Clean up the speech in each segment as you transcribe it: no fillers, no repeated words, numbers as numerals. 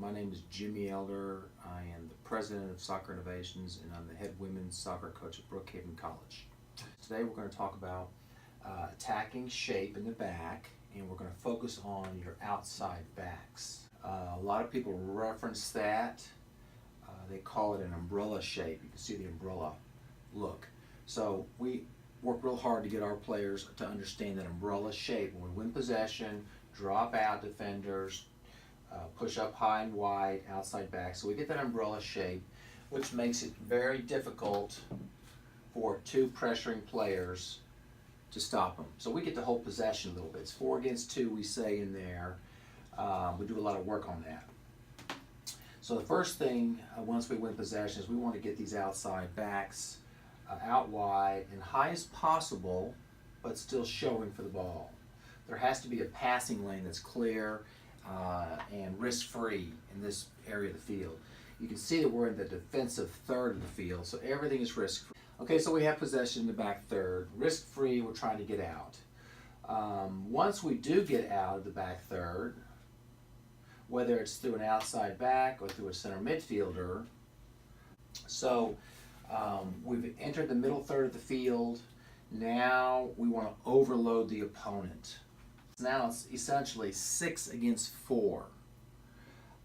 My name is Jimmy Elder. I am the president of Soccer Innovations, and I'm the head women's soccer coach at Brookhaven College. Today we're going to talk about attacking shape in the back, and we're going to focus on your outside backs. A lot of people reference that. They call it an umbrella shape. You can see the umbrella look. So we work real hard to get our players to understand that umbrella shape. When we win possession, drop out defenders, push up high and wide, outside back. So we get that umbrella shape, which makes it very difficult for two pressuring players to stop them. So we get to hold possession a little bit. It's 4 against 2, we say in there. We do a lot of work on that. So the first thing, once we win possession, is we want to get these outside backs out wide and high as possible, but still showing for the ball. There has to be a passing lane that's clear and risk-free in this area of the field. You can see that we're in the defensive third of the field, so everything is risk-free. Okay, so we have possession in the back third. Risk-free, we're trying to get out. Once we do get out of the back third, whether it's through an outside back or through a center midfielder, so we've entered the middle third of the field. Now we want to overload the opponent. Now it's essentially 6 against 4.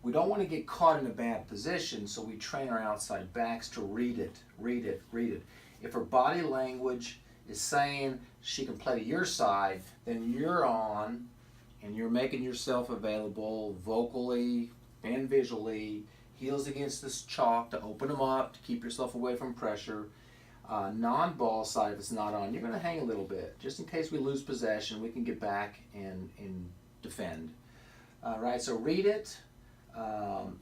We don't want to get caught in a bad position, so we train our outside backs to read it. If her body language is saying she can play to your side, then you're on and you're making yourself available vocally and visually, heels against this chalk to open them up, to keep yourself away from pressure. Non-ball side, if it's not on, you're going to hang a little bit. Just in case we lose possession, we can get back and defend. Right, so read it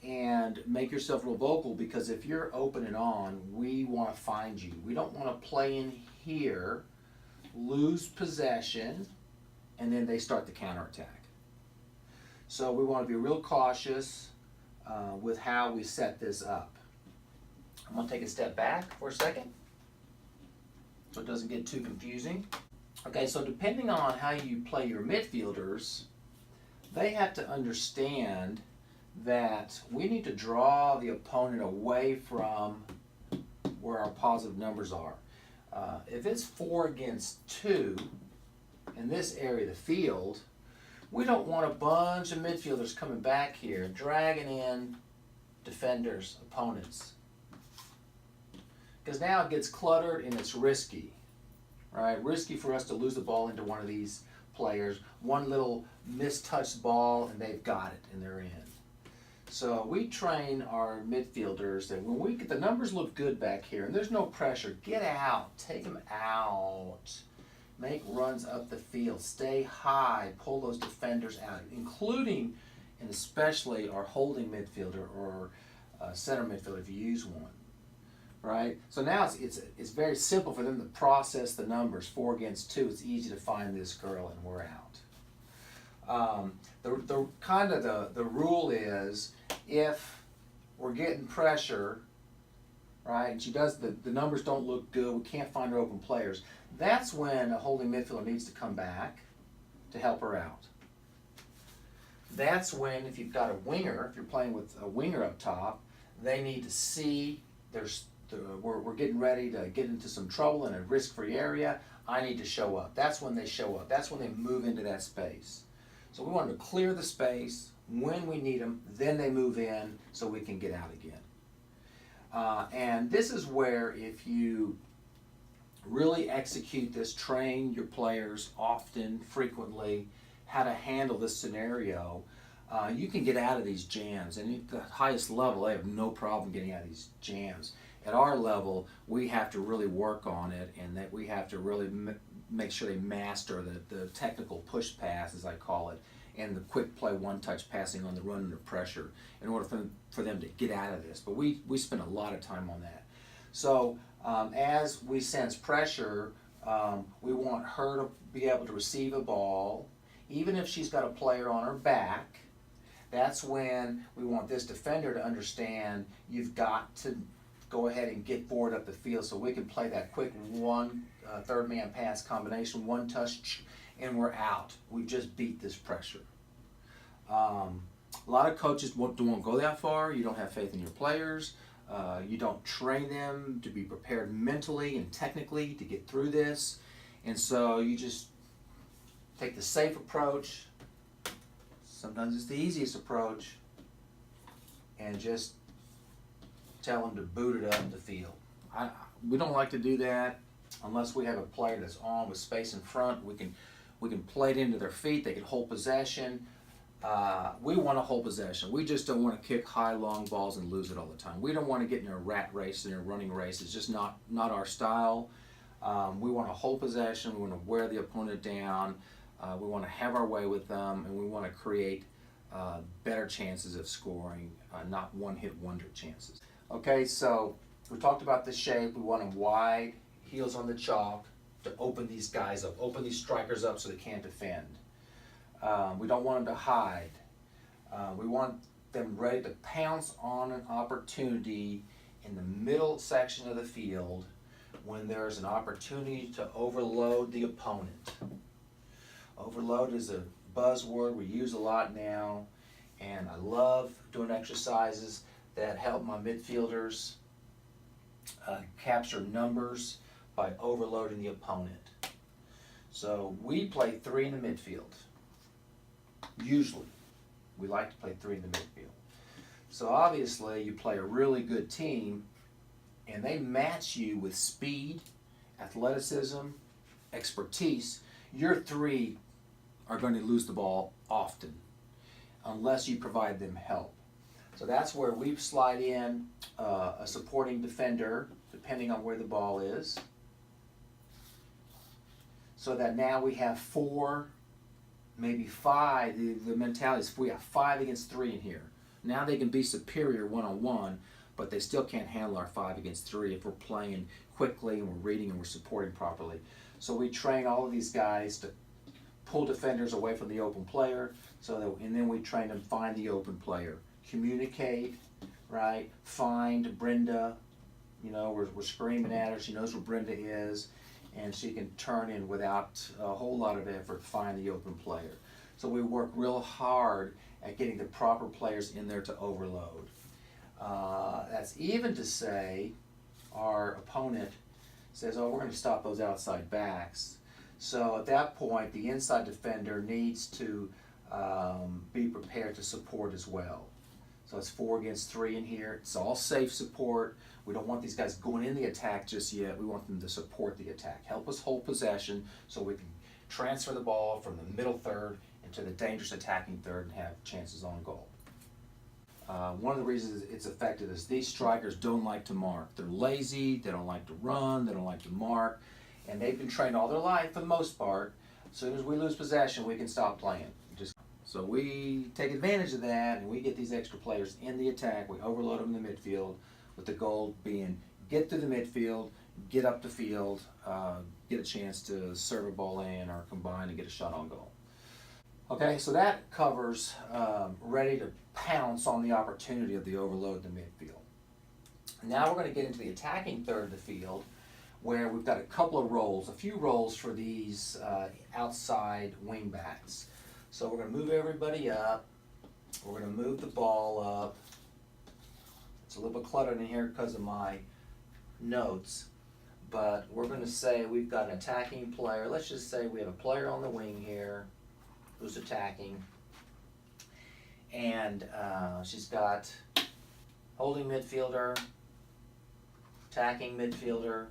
and make yourself real vocal, because if you're open and on, we want to find you. We don't want to play in here, lose possession, and then they start the counterattack. So we want to be real cautious with how we set this up. I'm going to take a step back for a second so it doesn't get too confusing. Okay, so depending on how you play your midfielders, they have to understand that we need to draw the opponent away from where our positive numbers are. If it's 4 against 2 in this area of the field, we don't want a bunch of midfielders coming back here, dragging in defenders, opponents. Because now it gets cluttered and it's risky, right? Risky for us to lose the ball into one of these players. One little mistouched ball and they've got it and they're in. So we train our midfielders that when we get the numbers look good back here and there's no pressure, get out, take them out, make runs up the field, stay high, pull those defenders out, including and especially our holding midfielder or center midfielder if you use one. Right? So now it's very simple for them to process the numbers. 4 against 2, it's easy to find this girl and we're out. The rule is if we're getting pressure, right, and she does the numbers don't look good, we can't find her open players, that's when a holding midfielder needs to come back to help her out. That's when, if you've got a winger, if you're playing with a winger up top, they need to see we're getting ready to get into some trouble in a risk-free area. I need to show up. That's when they show up. That's when they move into that space. So we want to clear the space when we need them, then they move in so we can get out again. And this is where, if you really execute this, train your players often, frequently, how to handle this scenario, you can get out of these jams. And at the highest level, they have no problem getting out of these jams. At our level, we have to really work on it, and that we have to really make sure they master the technical push pass, as I call it, and the quick play one-touch passing on the run under pressure in order for them to get out of this. But we spend a lot of time on that. So as we sense pressure, we want her to be able to receive a ball, even if she's got a player on her back. That's when we want this defender to understand you've got to go ahead and get forward up the field so we can play that quick third man pass combination, one touch, and we're out. We just beat this pressure. A lot of coaches don't want to go that far. You don't have faith in your players. You don't train them to be prepared mentally and technically to get through this. And so you just take the safe approach. Sometimes it's the easiest approach. And just tell them to boot it up the field. We don't like to do that unless we have a player that's on with space in front. We can play it into their feet. They can hold possession. We want to hold possession. We just don't want to kick high, long balls and lose it all the time. We don't want to get in a rat race and a running race. It's just not our style. We want to hold possession. We want to wear the opponent down. We want to have our way with them, and we want to create better chances of scoring, not one-hit wonder chances. Okay, so we talked about the shape. We want them wide, heels on the chalk, to open these guys up, open these strikers up so they can't defend. We don't want them to hide. We want them ready to pounce on an opportunity in the middle section of the field when there's an opportunity to overload the opponent. Overload is a buzzword we use a lot now, and I love doing exercises that help my midfielders capture numbers by overloading the opponent. So we play 3 in the midfield. Usually, we like to play 3 in the midfield. So obviously, you play a really good team, and they match you with speed, athleticism, expertise. Your 3 are going to lose the ball often, unless you provide them help. So that's where we slide in a supporting defender, depending on where the ball is, so that now we have 4, maybe 5. The mentality is we have 5 against 3 in here. Now they can be superior one-on-one, but they still can't handle our 5 against 3 if we're playing quickly and we're reading and we're supporting properly. So we train all of these guys to pull defenders away from the open player, and then we train them find the open player, communicate, right? Find Brenda. You know, we're screaming at her. She knows where Brenda is, and she can turn in without a whole lot of effort, find the open player. So we work real hard at getting the proper players in there to overload. That's even to say our opponent says, oh, we're going to stop those outside backs. So at that point, the inside defender needs to be prepared to support as well. So it's 4 against 3 in here. It's all safe support. We don't want these guys going in the attack just yet. We want them to support the attack. Help us hold possession so we can transfer the ball from the middle third into the dangerous attacking third and have chances on goal. One of the reasons it's effective is these strikers don't like to mark. They're lazy, they don't like to run, they don't like to mark, and they've been trained all their life for the most part. As soon as we lose possession, we can stop playing. So we take advantage of that, and we get these extra players in the attack. We overload them in the midfield, with the goal being get through the midfield, get up the field, get a chance to serve a ball in or combine and get a shot on goal. Okay, so that covers ready to pounce on the opportunity of the overload in the midfield. Now we're going to get into the attacking third of the field, where we've got a couple of roles, a few roles for these outside wing backs. So we're going to move everybody up. We're going to move the ball up. It's a little bit cluttered in here because of my notes, but we're going to say we've got an attacking player. Let's just say we have a player on the wing here who's attacking, and she's got holding midfielder, attacking midfielder,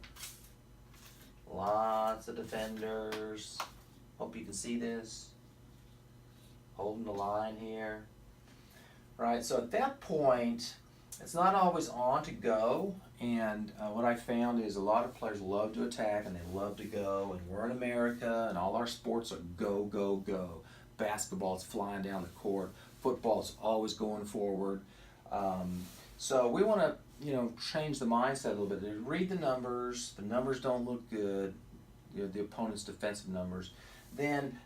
lots of defenders. Hope you can see this. Holding the line here. Right, so at that point, it's not always on to go, and what I found is a lot of players love to attack and they love to go, and we're in America and all our sports are go, go, go. Basketball's flying down the court, football's always going forward. So we want to, change the mindset a little bit. Read the numbers don't look good, the opponent's defensive numbers. Then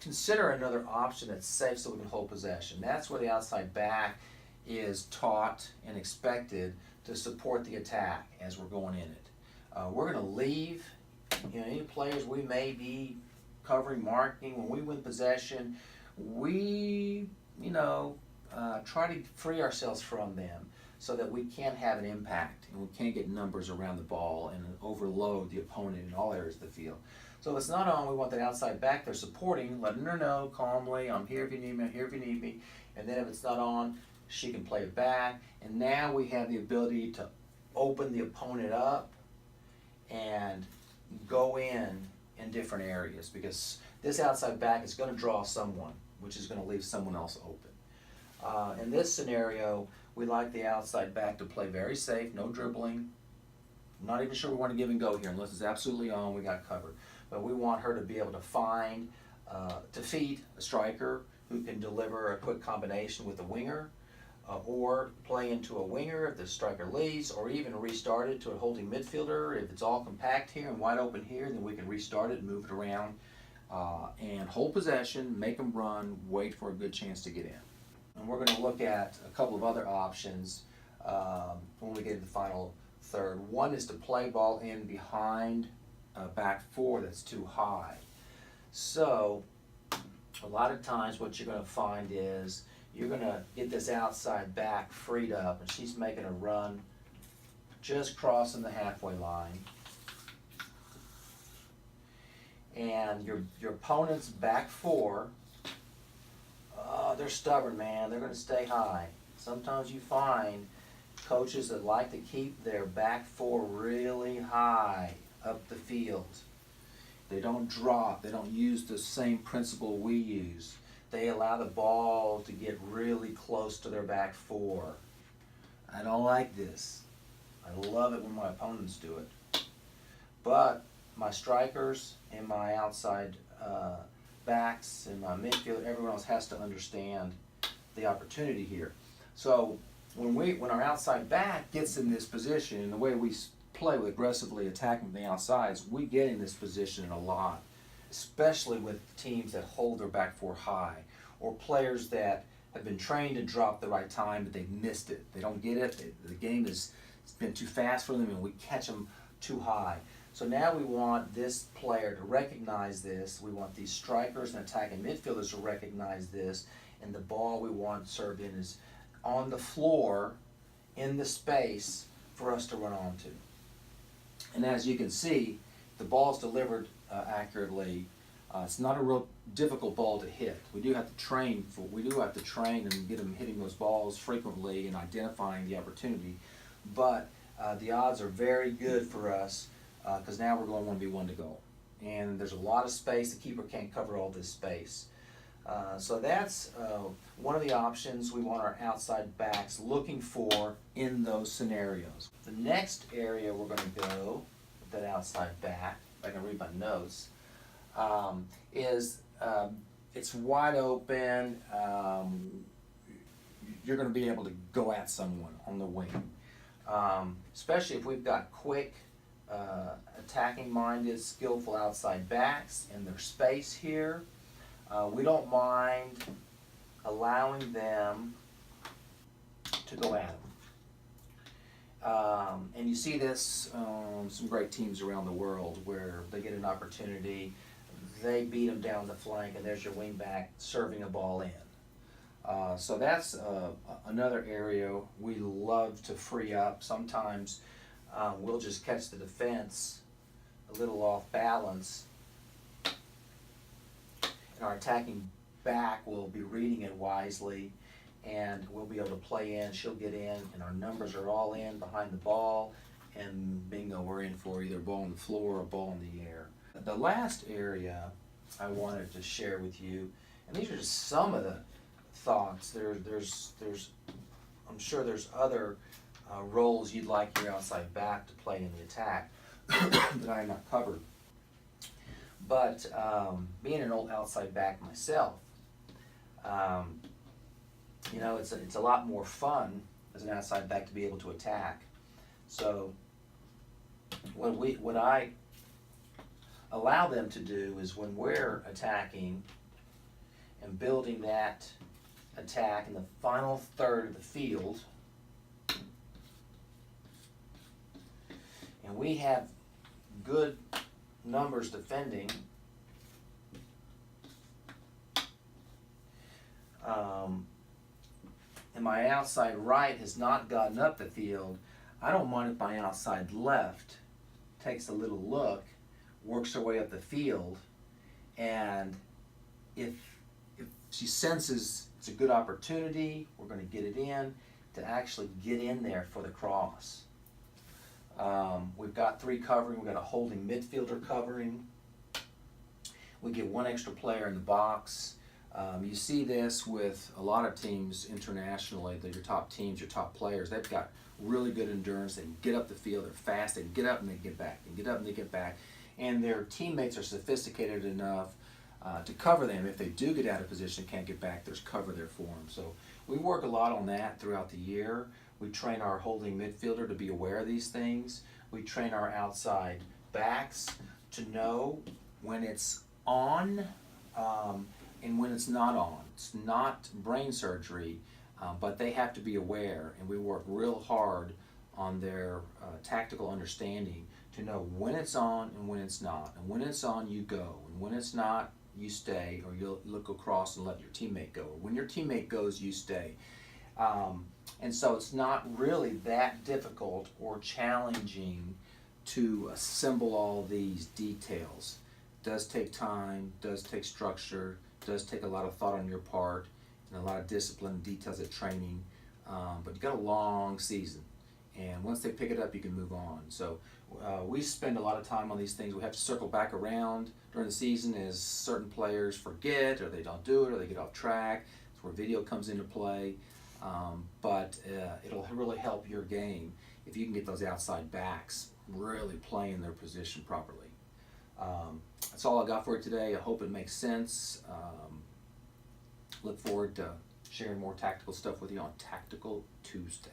consider another option that's safe so we can hold possession. That's where the outside back is taught and expected to support the attack as we're going in it. We're going to leave any players we may be covering, marking. When we win possession, we try to free ourselves from them so that we can have an impact and we can't get numbers around the ball and overload the opponent in all areas of the field. So if it's not on, we want that outside back there supporting, letting her know calmly, I'm here if you need me, I'm here if you need me. And then if it's not on, she can play it back. And now we have the ability to open the opponent up and go in different areas, because this outside back is going to draw someone, which is going to leave someone else open. In this scenario, we like the outside back to play very safe, no dribbling. I'm not even sure we want to give and go here. Unless it's absolutely on, we got covered. But we want her to be able to find, to feed a striker who can deliver a quick combination with a winger, or play into a winger if the striker leaves, or even restart it to a holding midfielder. If it's all compact here and wide open here, then we can restart it and move it around and hold possession, make them run, wait for a good chance to get in. And we're going to look at a couple of other options when we get to the final third. One is to play ball in behind back four that's too high. So a lot of times what you're going to find is you're going to get this outside back freed up, and she's making a run just crossing the halfway line. And your opponent's back four, they're stubborn, man. They're going to stay high. Sometimes you find coaches that like to keep their back four really high up the field. They don't drop. They don't use the same principle we use. They allow the ball to get really close to their back four. I don't like this. I love it when my opponents do it. But my strikers and my outside backs and my midfield, everyone else has to understand the opportunity here. So when our outside back gets in this position, and the way we play with aggressively attacking the outsides, we get in this position a lot, especially with teams that hold their back four high, or players that have been trained to drop the right time but they've missed it. They don't get it. The game has been too fast for them and we catch them too high. So now we want this player to recognize this. We want these strikers and attacking midfielders to recognize this, and the ball we want served in is on the floor in the space for us to run onto. And as you can see, the ball is delivered accurately. It's not a real difficult ball to hit. We do have to train and get them hitting those balls frequently and identifying the opportunity. But the odds are very good for us because now we're going 1v1 to goal. And there's a lot of space. The keeper can't cover all this space. So that's one of the options we want our outside backs looking for in those scenarios. The next area we're going to go with that outside back, if I can read my notes, is it's wide open. You're going to be able to go at someone on the wing, especially if we've got quick, attacking-minded, skillful outside backs and there's space here. We don't mind allowing them to go at them. And you see this some great teams around the world where they get an opportunity, they beat them down the flank, and there's your wing back serving a ball in. So that's another area we love to free up. Sometimes we'll just catch the defense a little off balance, and our attacking back will be reading it wisely, and we'll be able to play in. She'll get in, and our numbers are all in behind the ball, and bingo, we're in for either a ball on the floor or a ball in the air. The last area I wanted to share with you, and these are just some of the thoughts. There's I'm sure there's other roles you'd like your outside back to play in the attack that I have not covered. But being an old outside back myself, you know, it's a lot more fun as an outside back to be able to attack. So what I allow them to do is when we're attacking and building that attack in the final third of the field, and we have good numbers defending, and my outside right has not gotten up the field, I don't mind if my outside left takes a little look, works her way up the field, and if she senses it's a good opportunity, we're going to get it in, to actually get in there for the cross. We've got 3 covering. We've got a holding midfielder covering. We get 1 extra player in the box. You see this with a lot of teams internationally, your top teams, your top players. They've got really good endurance. They can get up the field. They're fast. They can get up and they get back. They get up and they get back. And their teammates are sophisticated enough to cover them. If they do get out of position, can't get back, there's cover there for them. So we work a lot on that throughout the year. We train our holding midfielder to be aware of these things. We train our outside backs to know when it's on and when it's not on. It's not brain surgery, but they have to be aware, and we work real hard on their tactical understanding to know when it's on and when it's not. And when it's on, you go. And when it's not, you stay, or you'll look across and let your teammate go. Or when your teammate goes, you stay. And so it's not really that difficult or challenging to assemble all these details. It does take time, does take structure, does take a lot of thought on your part, and a lot of discipline and details at training. But you've got a long season. And once they pick it up, you can move on. So we spend a lot of time on these things. We have to circle back around during the season as certain players forget, or they don't do it, or they get off track. That's where video comes into play. But it'll really help your game if you can get those outside backs really playing their position properly. That's all I got for you today. I hope it makes sense. Look forward to sharing more tactical stuff with you on Tactical Tuesday.